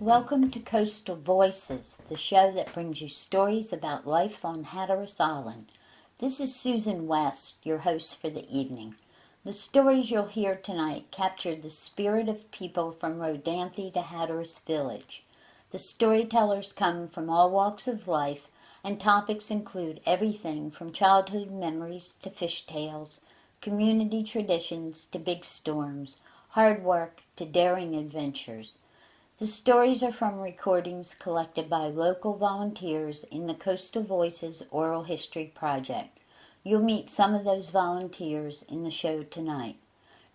Welcome to Coastal Voices, the show that brings you stories about life on Hatteras Island. This is Susan West, your host for the evening. The stories you'll hear tonight capture the spirit of people from Rodanthe to Hatteras Village. The storytellers come from all walks of life, and topics include everything from childhood memories to fish tales, community traditions to big storms, hard work to daring adventures. The stories are from recordings collected by local volunteers in the Coastal Voices Oral History Project. You'll meet some of those volunteers in the show tonight.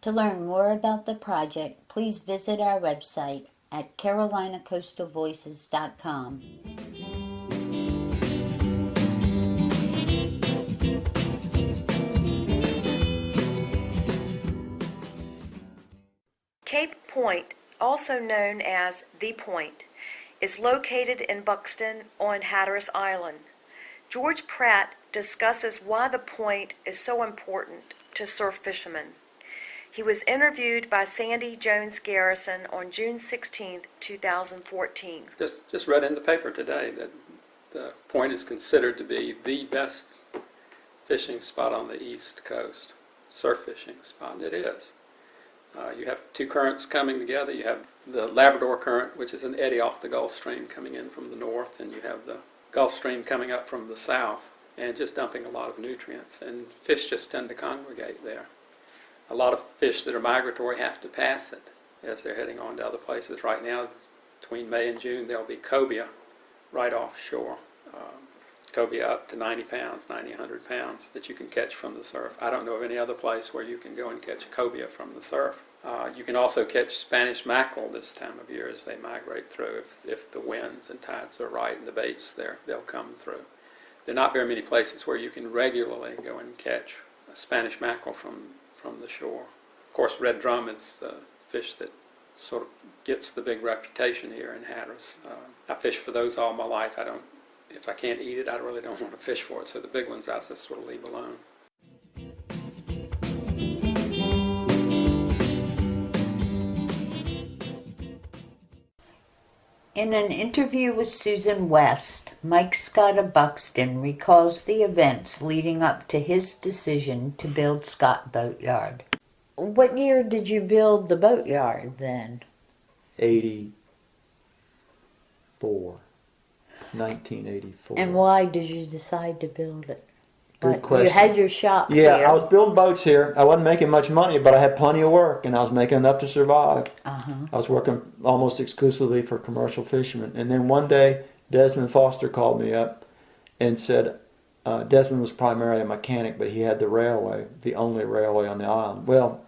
To learn more about the project, please visit our website at carolinacoastalvoices.com. Cape Point, also known as The Point, is located in Buxton on Hatteras Island. George Pratt discusses why the point is so important to surf fishermen. He was interviewed by Sandy Jones Garrison on June 16, 2014. Just read in the paper today that the point is considered to be the best fishing spot on the East Coast, surf fishing spot. It is. You have two currents coming together. You have the Labrador Current, which is an eddy off the Gulf Stream coming in from the north, and you have the Gulf Stream coming up from the south and just dumping a lot of nutrients. And fish just tend to congregate there. A lot of fish that are migratory have to pass it as they're heading on to other places. Right now, between May and June, there'll be cobia right offshore. Cobia up to 90 pounds, 90, 100 pounds that you can catch from the surf. I don't know of any other place where you can go and catch cobia from the surf. You can also catch Spanish mackerel this time of year as they migrate through. If the winds and tides are right and the bait's there, they'll come through. There are not very many places where you can regularly go and catch a Spanish mackerel from the shore. Of course, red drum is the fish that sort of gets the big reputation here in Hatteras. I fished for those all my life. If I can't eat it, I really don't want to fish for it. So the big ones I just sort of leave alone. In an interview with Susan West, Mike Scott of Buxton recalls the events leading up to his decision to build Scott Boatyard. What year did you build the boatyard then? 1984. And why did you decide to build it? Good question. You had your shop Yeah, here. I was building boats here. I wasn't making much money, but I had plenty of work, and I was making enough to survive. Uh-huh. I was working almost exclusively for commercial fishermen. And then one day, Desmond Foster called me up and said, Desmond was primarily a mechanic, but he had the railway, the only railway on the island. Well,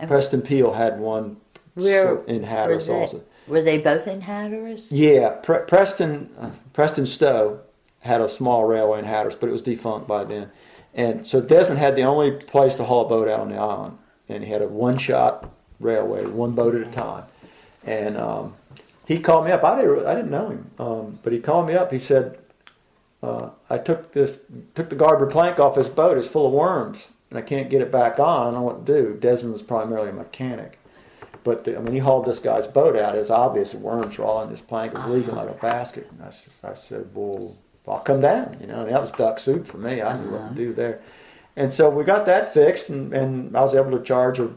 Preston Peel had one in Hatteras also. Were they both in Hatteras? Yeah, Preston Stowe had a small railway in Hatteras, but it was defunct by then. And so Desmond had the only place to haul a boat out on the island, and he had a one-shot railway, one boat at a time. And he called me up. I didn't know him, but he called me up. He said, "I took the garboard plank off his boat. It's full of worms, and I can't get it back on. I don't know what to do." Desmond was primarily a mechanic. But, he hauled this guy's boat out. It's obvious the worms were all in this plank. It was leaking like a basket. And I said, well, I'll come down. That was duck soup for me. I knew what to do there. And so we got that fixed, and I was able to charge a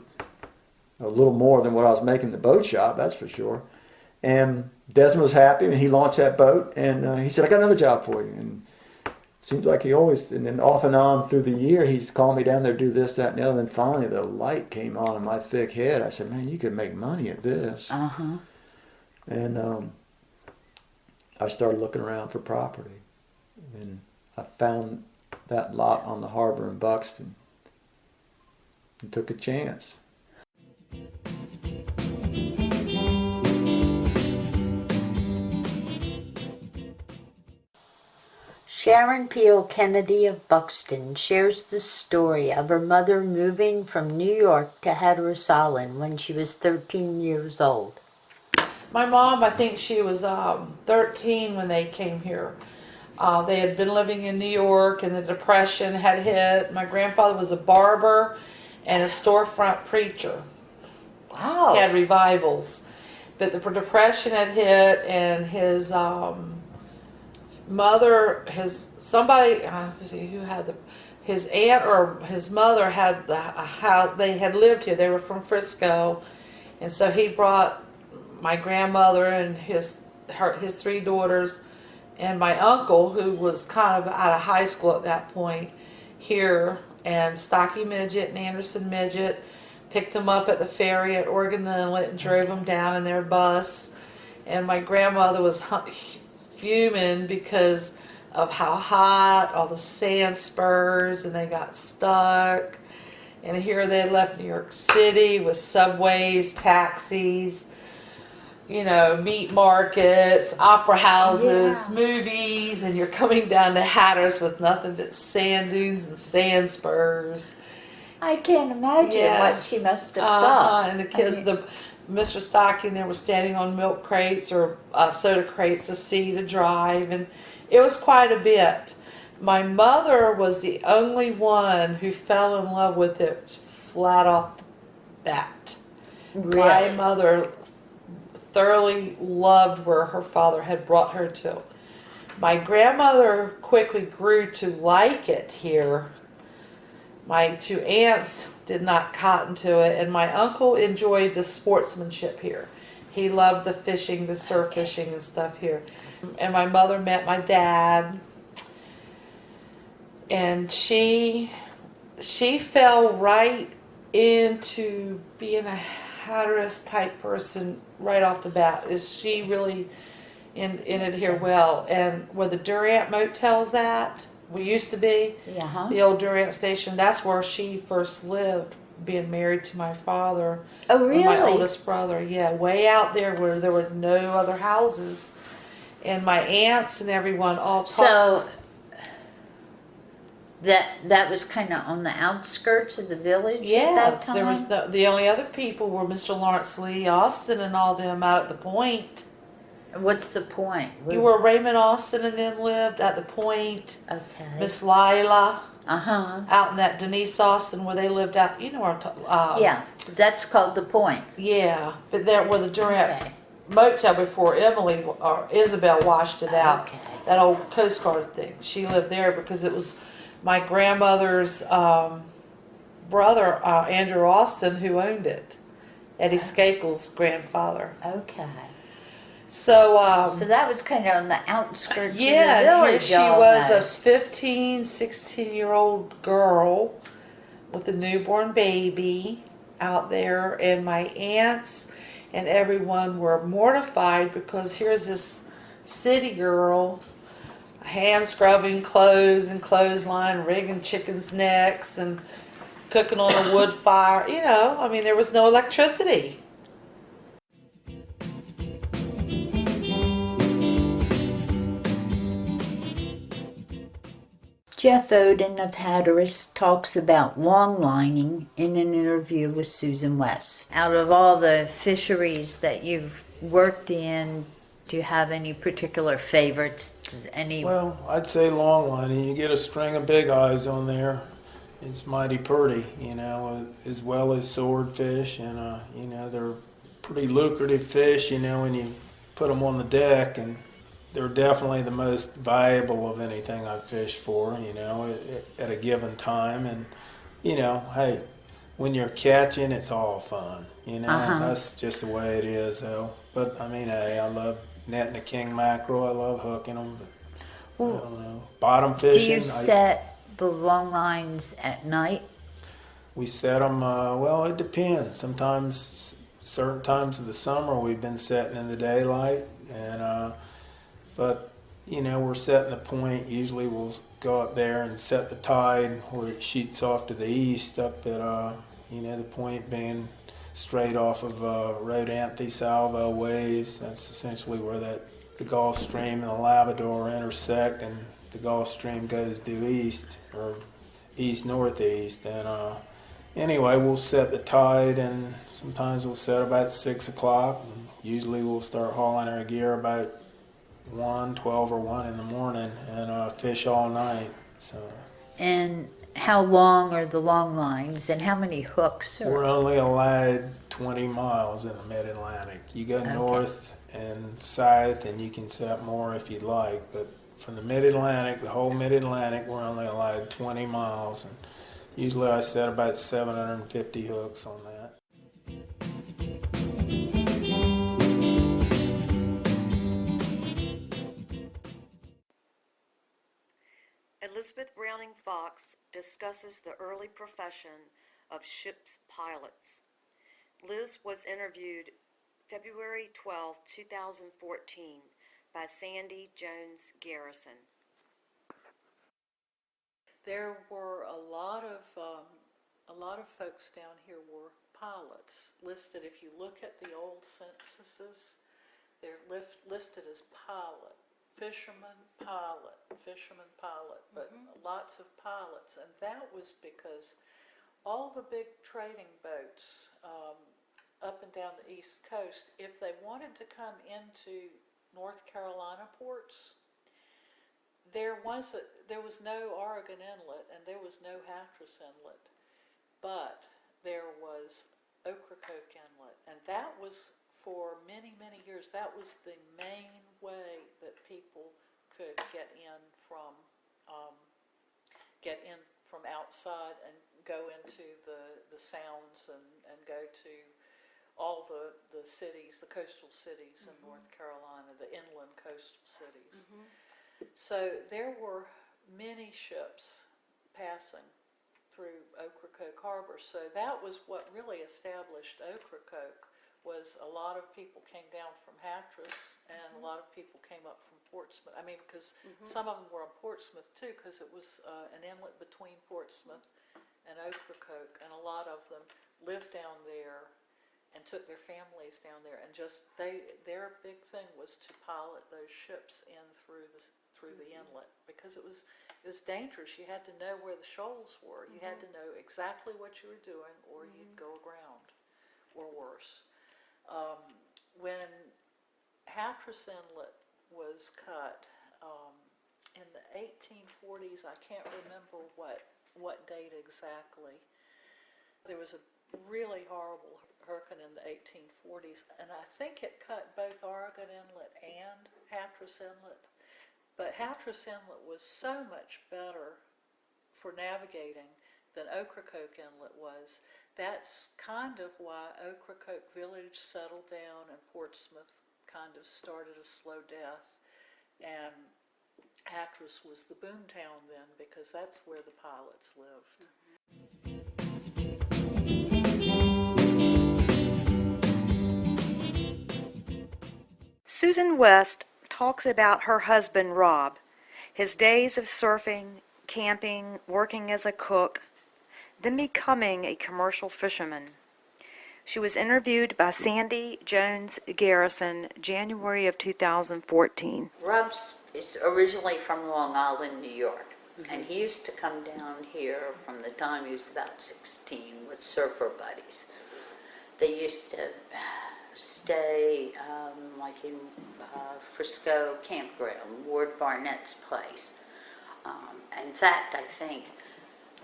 little more than what I was making the boat shop, that's for sure. And Desmond was happy, and he launched that boat. And he said, "I got another job for you." And seems like he always, and then off and on through the year, he's calling me down there to do this, that, and the other. And finally, the light came on in my thick head. I said, "Man, you could make money at this." Uh-huh. And I started looking around for property. And I found that lot on the harbor in Buxton and took a chance. Sharon Peel Kennedy of Buxton shares the story of her mother moving from New York to Hatteras Island when she was 13 years old. My mom, I think she was 13 when they came here. They had been living in New York and the Depression had hit. My grandfather was a barber and a storefront preacher. Wow. He had revivals. but the depression had hit, and his mother, let's see who had his aunt or his mother had the house. They had lived here. They were from Frisco, and so he brought my grandmother and his 3 daughters, and my uncle, who was kind of out of high school at that point, here, and Stocky Midget and Anderson Midget picked them up at the ferry at Oregon Inlet and drove them down in their bus. And my grandmother was fuming because of how hot, all the sand spurs, and they got stuck. And here they left New York City with subways, taxis, meat markets, opera houses, movies, and you're coming down to Hatteras with nothing but sand dunes and sand spurs. I can't imagine what she must have thought. And the kid, Mr. Stocking there was standing on milk crates or soda crates to see to drive, and it was quite a bit. My mother was the only one who fell in love with it flat off the bat. Really? My mother thoroughly loved where her father had brought her to. My grandmother quickly grew to like it here. My 2 aunts did not cotton to it, and my uncle enjoyed the sportsmanship here. He loved the fishing, the surf fishing and stuff here. And my mother met my dad, and she fell right into being a Hatteras type person right off the bat. Is she really in it here well? And where the Durant Motel's at, we used to be, the old Durant station, that's where she first lived, being married to my father. Oh, really? My oldest brother, yeah, way out there where there were no other houses. And my aunts and everyone all talked. So that was kind of on the outskirts of the village at that time? There was the only other people were Mr. Lawrence Lee Austin and all them out at the Point. What's the point? You were Raymond Austin and them lived at the Point. Okay. Miss Lila. Uh-huh. Out in that Denise Austin where they lived out, where I'm talking. Yeah, that's called the Point. Yeah, but there where the Durant Motel before Emily or Isabel washed it out. Okay. That old Coast Guard thing. She lived there because it was my grandmother's brother, Andrew Austin, who owned it. Eddie Skakel's grandfather. Okay. So So that was kind of on the outskirts of the yeah, village. here she was a almost. 15, 16-year-old girl with a newborn baby out there, and my aunts and everyone were mortified because here's this city girl hand scrubbing clothes and clothesline, rigging chickens' necks and cooking on a wood fire. There was no electricity. Jeff Oden of Hatteras talks about longlining in an interview with Susan West. Out of all the fisheries that you've worked in, do you have any particular favorites? Well, I'd say longlining. You get a string of big eyes on there. It's mighty pretty, as well as swordfish, and they're pretty lucrative fish, when you put them on the deck, and they're definitely the most valuable of anything I've fished for, at a given time. And, hey, when you're catching, it's all fun, That's just the way it is, though. But, hey, I love netting a king mackerel. I love hooking them. But, I don't know. Bottom fishing. Do you set the long lines at night? We set them, it depends. Sometimes, certain times of the summer, we've been setting in the daylight, and but we're setting the point. Usually we'll go up there and set the tide where it shoots off to the east up at the point being straight off of Rodanthe Salvo waves. That's essentially where the Gulf Stream and the Labrador intersect, and the Gulf Stream goes due east or east northeast. And anyway, we'll set the tide, and sometimes we'll set about 6 o'clock. Usually we'll start hauling our gear about 12 or 1 in the morning, and fish all night. So. And how long are the long lines and how many hooks? We're only allowed 20 miles in the mid-Atlantic. You go north and south, and you can set more if you'd like, but from the mid-Atlantic, the whole mid-Atlantic, we're only allowed 20 miles, and usually I set about 750 hooks on that. Elizabeth Browning Fox discusses the early profession of ship's pilots. Liz was interviewed February 12, 2014 by Sandy Jones Garrison. There were a lot of folks down here were pilots listed. If you look at the old censuses, they're listed as pilot. Fisherman, pilot, but lots of pilots. And that was because all the big trading boats up and down the East Coast, if they wanted to come into North Carolina ports, there was no Oregon Inlet and there was no Hatteras Inlet, but there was Ocracoke Inlet, and that was for many, many years, that was the main way that people could get in from outside and go into the sounds and go to all the cities, the coastal cities in North Carolina, the inland coastal cities. So there were many ships passing through Ocracoke Harbor. So that was what really established Ocracoke. Was a lot of people came down from Hatteras and a lot of people came up from Portsmouth. I mean, because some of them were in Portsmouth too, because it was an inlet between Portsmouth and Ocracoke, and a lot of them lived down there and took their families down there, and just their big thing was to pilot those ships in through the inlet, because it was dangerous. You had to know where the shoals were. You had to know exactly what you were doing, or you'd go aground, or worse. When Hatteras Inlet was cut in the 1840s, I can't remember what date exactly, there was a really horrible hurricane in the 1840s, and I think it cut both Oregon Inlet and Hatteras Inlet, but Hatteras Inlet was so much better for navigating than Ocracoke Inlet was. That's kind of why Ocracoke Village settled down and Portsmouth kind of started a slow death, and Hatteras was the boomtown then, because that's where the pilots lived. Susan West talks about her husband Rob, his days of surfing, camping, working as a cook, then becoming a commercial fisherman. She was interviewed by Sandy Jones Garrison, January of 2014. Rob is originally from Long Island, New York, and he used to come down here from the time he was about 16 with surfer buddies. They used to stay like in Frisco Campground, Ward Barnett's place. In fact, I think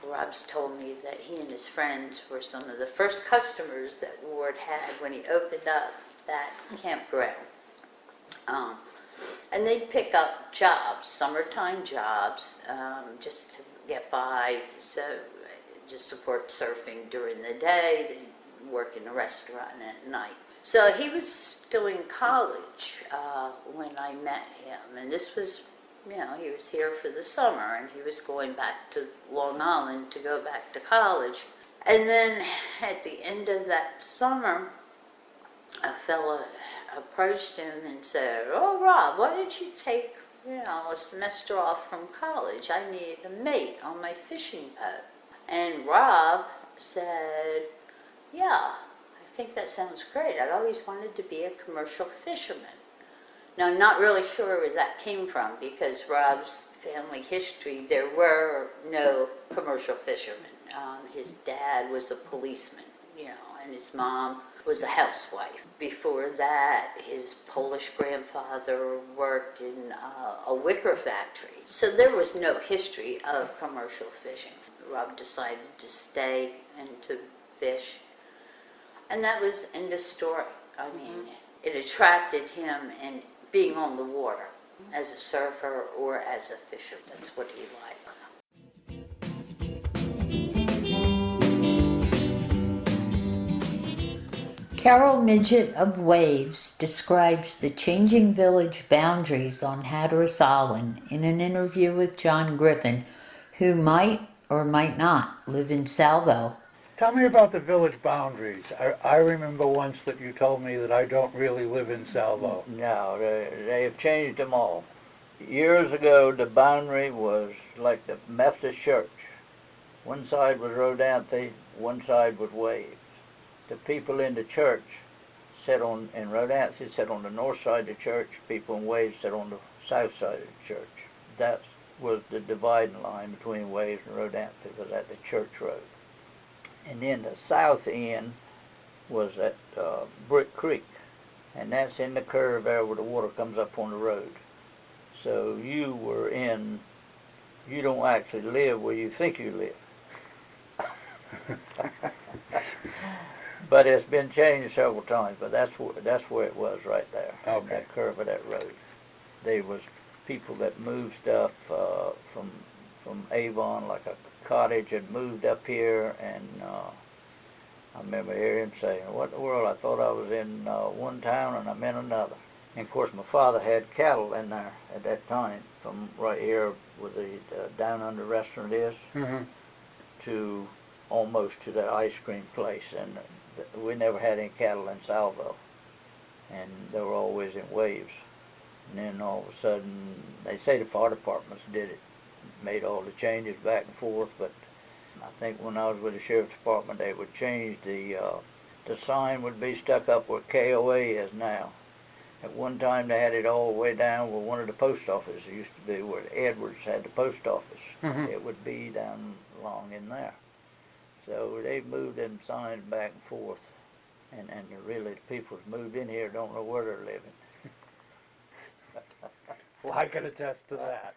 Rob's told me that he and his friends were some of the first customers that Ward had when he opened up that campground. And they'd pick up jobs, summertime jobs, just to get by, so just support surfing during the day, they'd work in a restaurant at night. So he was still in college when I met him, and this was, he was here for the summer, and he was going back to Long Island to go back to college. And then at the end of that summer, a fella approached him and said, "Oh, Rob, why don't you take, a semester off from college? I need a mate on my fishing boat." And Rob said, "Yeah, I think that sounds great. I've always wanted to be a commercial fisherman." Now, I'm not really sure where that came from, because Rob's family history, there were no commercial fishermen. His dad was a policeman, and his mom was a housewife. Before that, his Polish grandfather worked in a wicker factory. So there was no history of commercial fishing. Rob decided to stay and to fish. And that was end of story. I mean, it attracted him and being on the water as a surfer or as a fisher. That's what he liked. Carol Midget of Waves describes the changing village boundaries on Hatteras Island in an interview with John Griffin, who might or might not live in Salvo. Tell me about the village boundaries. I remember once that you told me that I don't really live in Salvo. No, they have changed them all. Years ago, the boundary was like the Methodist church. One side was Rodanthe, one side was Waves. The people in the church sat on, in Rodanthe, sat on the north side of the church. People in Waves sat on the south side of the church. That was the dividing line between Waves and Rodanthe, was at the church road. And then the south end was at Brick Creek, and that's in the curve there where the water comes up on the road. So you don't actually live where you think you live. But it's been changed several times, but that's where it was right there, Okay. that curve of that road. There was people that moved stuff from Avon, like a cottage had moved up here, and I remember hearing him saying, "What in the world, I thought I was in one town and I'm in another." And of course my father had cattle in there at that time, from right here where the Down Under restaurant is, to almost to that ice cream place, and we never had any cattle in Salvo, and they were always in Waves. And then all of a sudden, they say the fire departments did it, made all the changes back and forth, but I think when I was with the sheriff's department, they would change the sign would be stuck up where KOA is now. At one time, they had it all the way down where one of the post offices used to be, where Edwards had the post office. It would be down along in there. So they moved them signs back and forth, and really the people who's moved in here don't know where they're living. Well, I can attest to that.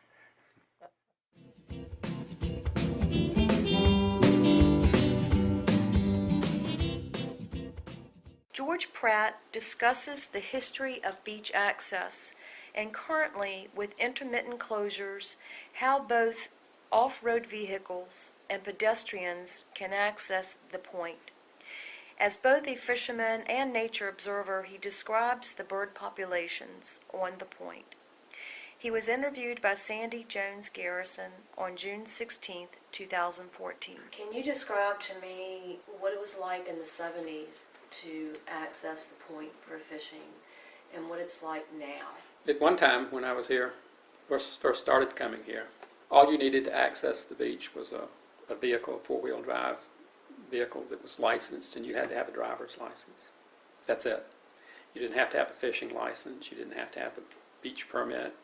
George Pratt discusses the history of beach access and currently, with intermittent closures, how both off-road vehicles and pedestrians can access the point. As both a fisherman and nature observer, he describes the bird populations on the point. He was interviewed by Sandy Jones Garrison on June 16, 2014. Can you describe to me what it was like in the 70s to access the point for fishing and what it's like now? At one time when I was here, first started coming here, all you needed to access the beach was a vehicle, a four-wheel drive vehicle that was licensed, and you had to have a driver's license. That's it. You didn't have to have a fishing license. You didn't have to have a beach permit.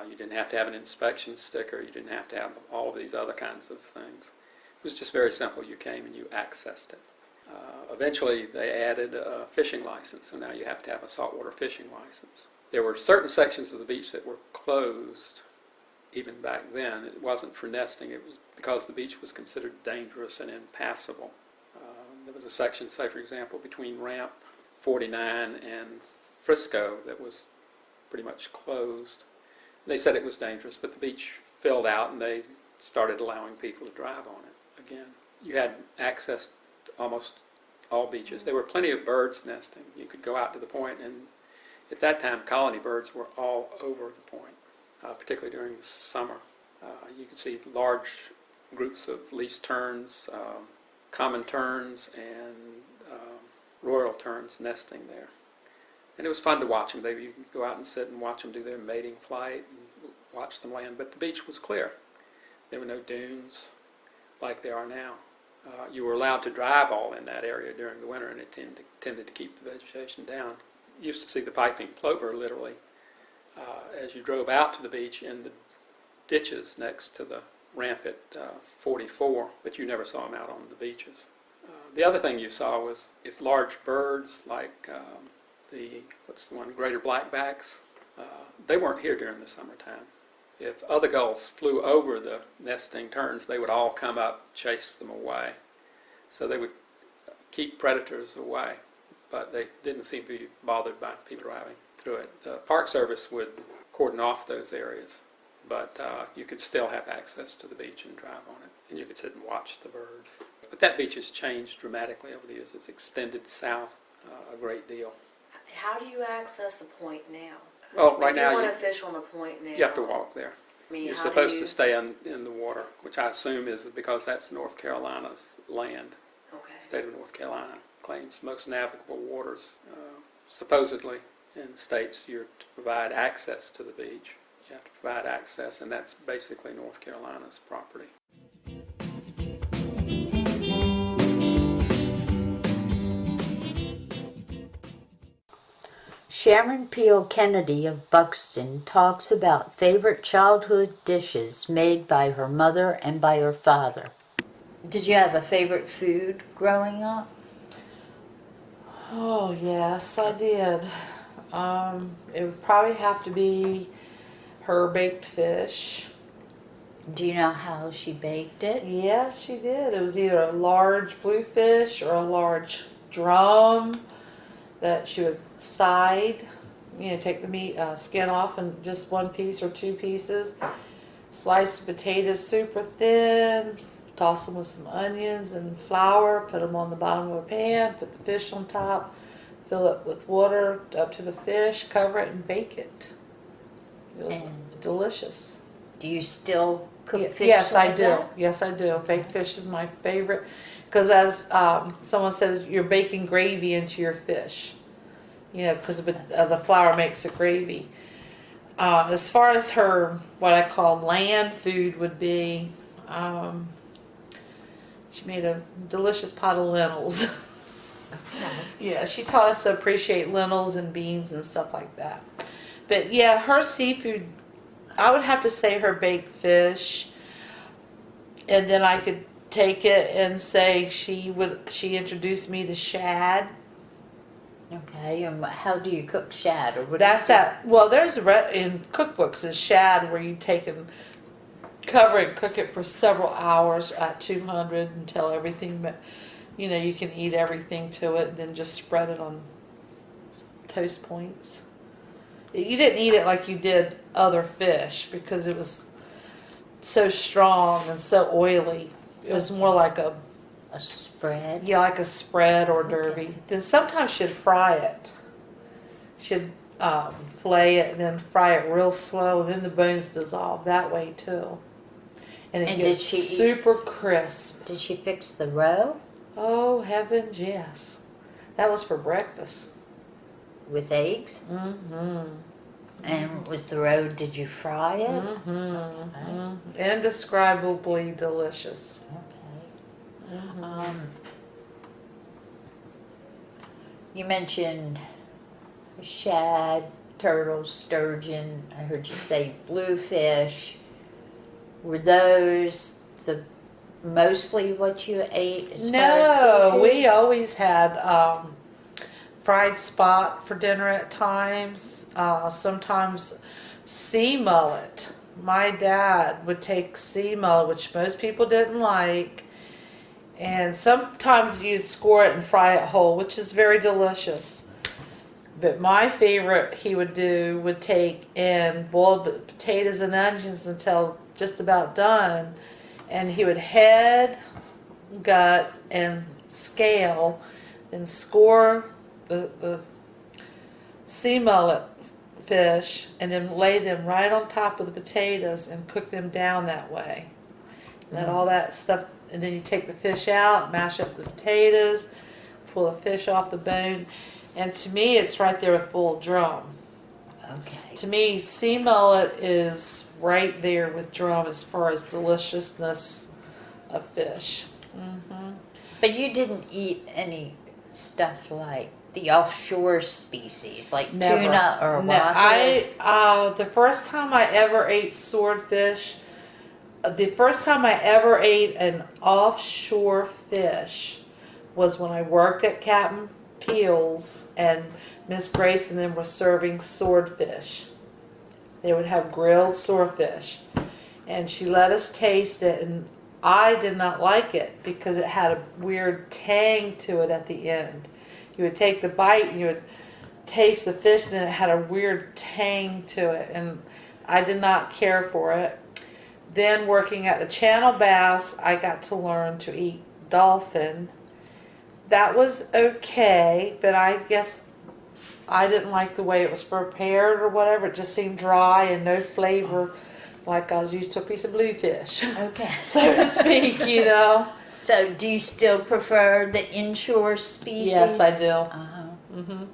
You didn't have to have an inspection sticker. You didn't have to have all of these other kinds of things. It was just very simple. You came and you accessed it. Eventually, they added a fishing license, so now you have to have a saltwater fishing license. There were certain sections of the beach that were closed even back then. It wasn't for nesting. It was because the beach was considered dangerous and impassable. There was a section, say for example, between Ramp 49 and Frisco that was pretty much closed. They said it was dangerous, but the beach filled out and they started allowing people to drive on it again. You had access to almost all beaches. There were plenty of birds nesting. You could go out to the point, and at that time colony birds were all over the point, particularly during the summer. You could see large groups of least terns, common terns, and royal terns nesting there. And it was fun to watch them. You could go out and sit and watch them do their mating flight and watch them land. But the beach was clear. There were no dunes like there are now. You were allowed to drive all in that area during the winter, and it tended to keep the vegetation down. You used to see the piping plover literally as you drove out to the beach in the ditches next to the ramp at 44, but you never saw them out on the beaches. The other thing you saw was if large birds like greater blackbacks, they weren't here during the summertime. if other gulls flew over the nesting terns, they would all come up and chase them away. So they would keep predators away, but they didn't seem to be bothered by people driving through it. The Park Service would cordon off those areas, but you could still have access to the beach and drive on it, and you could sit and watch the birds. But that beach has changed dramatically over the years. It's extended south a great deal. How do you access the point now? Well, right if now you want to fish on the point now, you have to walk there. I mean, You're how supposed do you... to stay in the water, which I assume is because that's North Carolina's land. Okay. The state of North Carolina claims most navigable waters. Supposedly, in states, you're to provide access to the beach. You have to provide access, and that's basically North Carolina's property. Sharon Peel Kennedy of Buxton talks about favorite childhood dishes made by her mother and by her father. Did you have a favorite food growing up? Oh, yes, I did. It would probably have to be her baked fish. Do you know how she baked it? Yes, she did. It was either a large bluefish or a large drum that she would side, take the meat skin off in just one piece or two pieces, slice the potatoes super thin, toss them with some onions and flour, put them on the bottom of a pan, put the fish on top, fill it with water up to the fish, cover it and bake it. It was delicious. Do you still cook fish? Yes, I like do. that? Yes, I do. Baked fish is my favorite because, as someone says, you're baking gravy into your fish. Because the flour makes a gravy. As far as her, what I call land food would be, she made a delicious pot of lentils. Yeah, she taught us to appreciate lentils and beans and stuff like that. But yeah, her seafood, I would have to say her baked fish, and then I could take it and say she introduced me to shad. Okay, and how do you cook shad? Or what That's that. Well, there's in cookbooks is shad where you take and cover it and cook it for several hours at 200 until everything, you can eat everything to it, and then just spread it on toast points. You didn't eat it like you did other fish because it was so strong and so oily. It was more like a spread? Yeah, like a spread hors d'oeuvre. Okay. Then sometimes she'd fry it. She'd fillet it and then fry it real slow, and then the bones dissolve that way too. And it gets super crisp. Did she fix the roe? Oh, heavens, yes. That was for breakfast. With eggs? Mm-hmm. And with the roe, did you fry it? Mm-hmm. Okay. Mm-hmm. Indescribably delicious. Okay. Mm-hmm. You mentioned shad, turtle, sturgeon. I heard you say bluefish. Were those mostly what you ate as far as seafood? We always had fried spot for dinner at times. Sometimes sea mullet. My dad would take sea mullet, which most people didn't like, and sometimes you'd score it and fry it whole, which is very delicious. But my favorite he would take and boil the potatoes and onions until just about done, and he would head, gut, and scale, then score the sea mullet fish, and then lay them right on top of the potatoes and cook them down that way. And then all that stuff, and then you take the fish out, mash up the potatoes, pull the fish off the bone, and to me it's right there with boiled drum. Okay. To me, sea mullet is right there with drum as far as deliciousness of fish. Mm-hmm. But you didn't eat any stuff like the offshore species, like Never. tuna or wahoo? The first time I ever ate swordfish, the first time I ever ate an offshore fish was when I worked at Captain Peel's, and Miss Grace and them were serving swordfish. They would have grilled swordfish. And she let us taste it, and I did not like it because it had a weird tang to it at the end. You would take the bite and you would taste the fish, and then it had a weird tang to it, and I did not care for it. Then working at the Channel Bass, I got to learn to eat dolphin. That was okay, but I guess I didn't like the way it was prepared or whatever. It just seemed dry and no flavor, like I was used to a piece of bluefish, Okay. so to speak, you know. So do you still prefer the inshore species? Yes, I do. Uh-huh.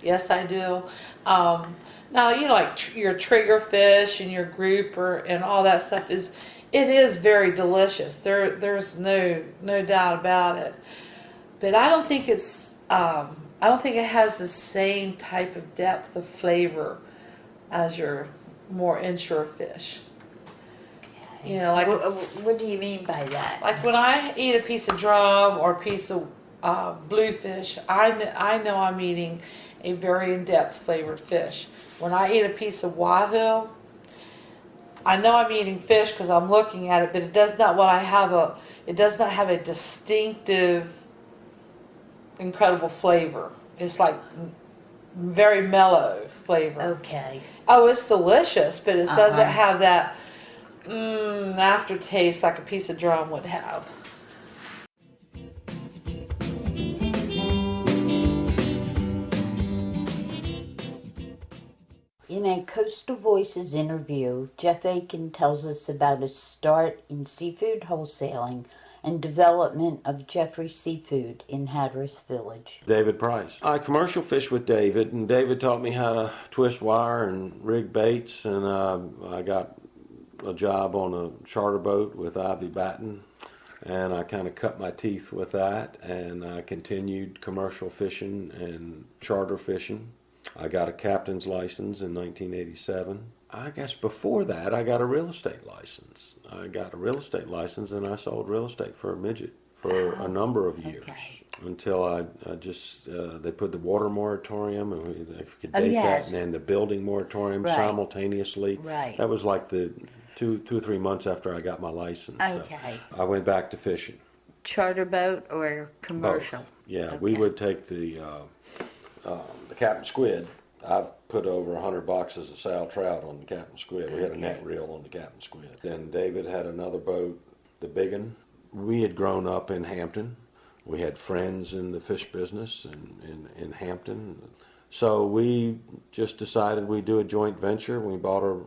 Yes, I do. Now, you know, like your trigger fish and your grouper and all that stuff it is very delicious. There's no doubt about it. But I don't think I don't think it has the same type of depth of flavor as your more inshore fish. You know, like What do you mean by that? like when I eat a piece of drum or a piece of bluefish, I know I'm eating a very in-depth flavored fish. When I eat a piece of wahoo, I know I'm eating fish because I'm looking at it, but it does not it does not have a distinctive, incredible flavor. It's like very mellow flavor. Okay. Oh, it's delicious, but it doesn't Uh-huh. have that aftertaste like a piece of drum would have. In a Coastal Voices interview, Jeff Aiken tells us about his start in seafood wholesaling and development of Jeffrey Seafood in Hatteras Village. David Price. I commercial fished with David, and David taught me how to twist wire and rig baits, and I got a job on a charter boat with Ivy Batten, and I kind of cut my teeth with that, and I continued commercial fishing and charter fishing. I got a captain's license in 1987. I guess before that, I got a real estate license. I got a real estate license, and I sold real estate for a midget for a number of years. Okay. Until I just, they put the water moratorium, and they could Oh, date yes. that, and then the building moratorium Right. simultaneously. Right. That was like the two or 3 months after I got my license. Okay. So I went back to fishing. Charter boat or commercial? Both. Yeah, we Okay. would take the Captain Squid. I've put over 100 boxes of sow trout on the Captain Squid. We had a net reel on the Captain Squid. Then David had another boat, the Big 'Un. We had grown up in Hampton. We had friends in the fish business in Hampton. So we just decided we'd do a joint venture. We bought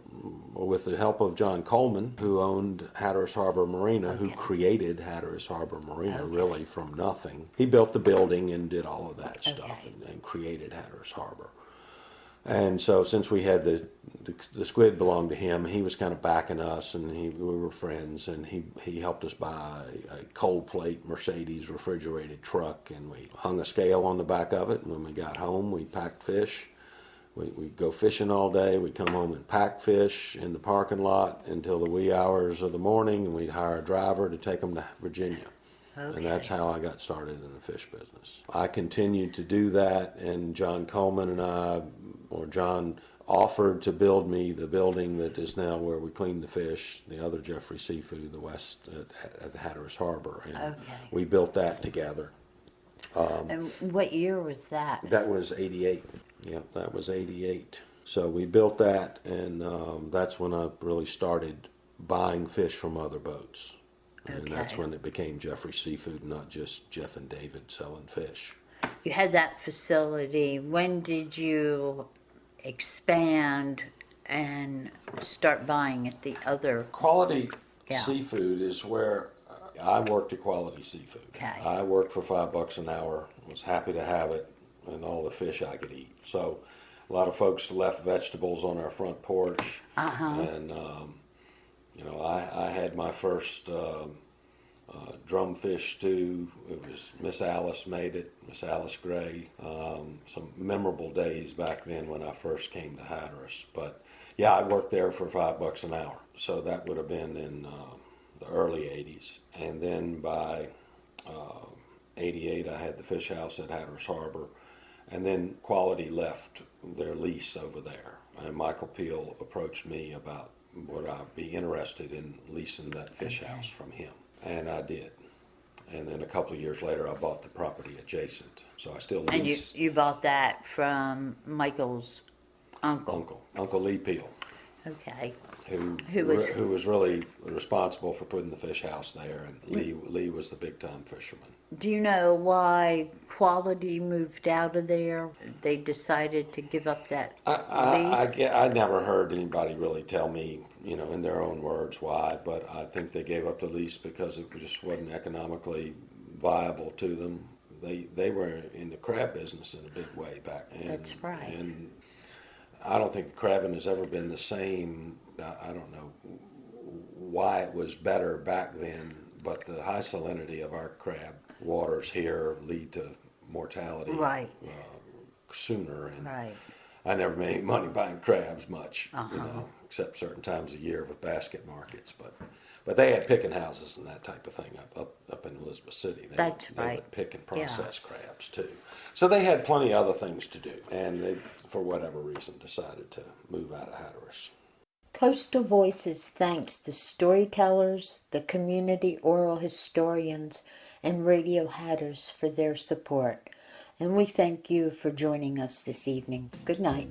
with the help of John Coleman, who owned Hatteras Harbor Marina, who created Hatteras Harbor Marina really from nothing. He built the building and did all of that stuff and created Hatteras Harbor. And so since we had the squid belonged to him, he was kind of backing us, and we were friends, and he helped us buy a cold plate Mercedes refrigerated truck, and we hung a scale on the back of it, and when we got home, we packed fish. We'd go fishing all day. We'd come home and pack fish in the parking lot until the wee hours of the morning, and we'd hire a driver to take them to Virginia. Okay. And that's how I got started in the fish business. I continued to do that, and John Coleman and John offered to build me the building that is now where we clean the fish, the other Jeffrey Seafood, the west at Hatteras Harbor. And we built that together. And what year was that? That was 88. Yeah, that was 88. So we built that, and that's when I really started buying fish from other boats. And that's when it became Jeffrey Seafood, not just Jeff and David selling fish. You had that facility. When did you expand and start buying at the other? Quality Seafood is where I worked at Quality Seafood. Okay. I worked for $5 an hour, was happy to have it, and all the fish I could eat. So a lot of folks left vegetables on our front porch. And I had my first drumfish stew. It was Miss Alice made it, Miss Alice Gray. Some memorable days back then when I first came to Hatteras. But yeah, I worked there for $5 an hour. So that would have been in the early 80s. And then by 88, I had the fish house at Hatteras Harbor. And then Quality left their lease over there. And Michael Peel approached me about would I be interested in leasing that fish house from him. And I did. And then a couple of years later, I bought the property adjacent. So I still lease. And you bought that from Michael's uncle. Uncle Lee Peel. Okay. Who was really responsible for putting the fish house there, and Lee was the big time fisherman. Do you know why Quality moved out of there? They decided to give up that lease? I never heard anybody really tell me, in their own words why, but I think they gave up the lease because it just wasn't economically viable to them. They were in the crab business in a big way back then. That's right. And I don't think crabbing has ever been the same. I don't know why it was better back then, but the high salinity of our crab waters here lead to mortality sooner. And Right. I never made any money buying crabs much, Uh-huh. except certain times a year with basket markets. But they had picking houses and that type of thing up in Elizabeth City. They would pick and process crabs too. So they had plenty of other things to do, and they, for whatever reason, decided to move out of Hatteras. Coastal Voices thanks the storytellers, the community oral historians, and Radio Hatteras for their support. And we thank you for joining us this evening. Good night.